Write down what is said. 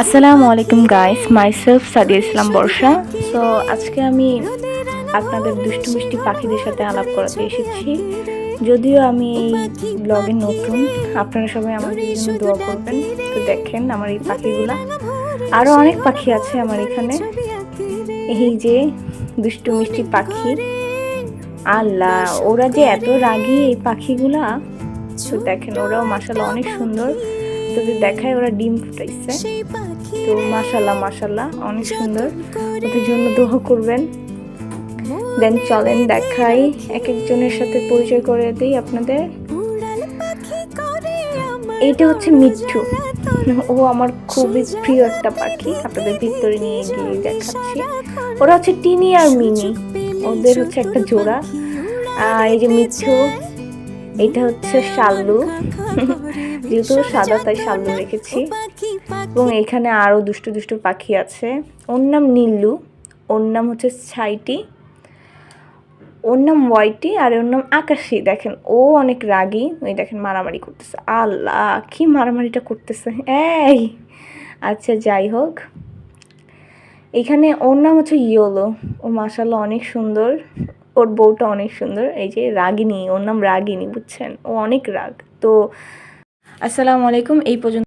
আসসালামু আলাইকুম guys, myself Sadia ইসলাম বর্ষা। So আজকে আমি আপনাদের দুষ্টু মিষ্টি পাখিদের সাথে আলাপ করাতে এসেছি। যদিও আমি এই ব্লগে নতুন, আপনারা সবাই আমাদের জন্য দোয়া করবেন। তো দেখেন আমার এই পাখিগুলা, আরও অনেক পাখি আছে আমার এখানে। এই যে দুষ্টু মিষ্টি পাখি, আল্লাহ ওরা যে এত রাগী এই পাখিগুলা। তো দেখেন ওরাও মাশাআল্লাহ অনেক সুন্দর। তো দেখায় ওরা ডিম ফুটাইছে। তো মাশাআল্লাহ অনেক সুন্দর, ওদের জন্য দোয়া করবেন। দেন চলেন দেখাই, এক একজনের সাথে পরিচয় করে দিই আপনাদের। এইটা হচ্ছে মিঠু, ও আমার খুবই প্রিয় একটা পাখি। আপনাদের ভিতরে নিয়ে গিয়ে দেখাচ্ছি। ওরা হচ্ছে টিনি আর মিনি, ওদের হচ্ছে একটা জোড়া। এই যে মিঠু, এটা হচ্ছে শাল্লু, যেহেতু সাদা তাই শাল্লু রেখেছি। এবং এখানে আরও দুষ্টু দুষ্টু পাখি আছে। ওর নাম নীল্লু, ওর নাম হচ্ছে ছাইটি, ওর নাম হোয়াইটি, আর ওর নাম আকাশি। দেখেন ও অনেক রাগী, ওই দেখেন মারামারি করতেছে। আল্লাহ কি মারামারিটা করতেছে এই। আচ্ছা যাই হোক, এখানে ওর নাম হচ্ছে ইয়োলো, ও মাশাআল্লাহ অনেক সুন্দর। ওর বউটা অনেক সুন্দর, এই যে রাগিনী, ওর নাম রাগিনী, বুঝছেন ও অনেক রাগ। তো আসসালামু আলাইকুম, এই পর্যন্ত।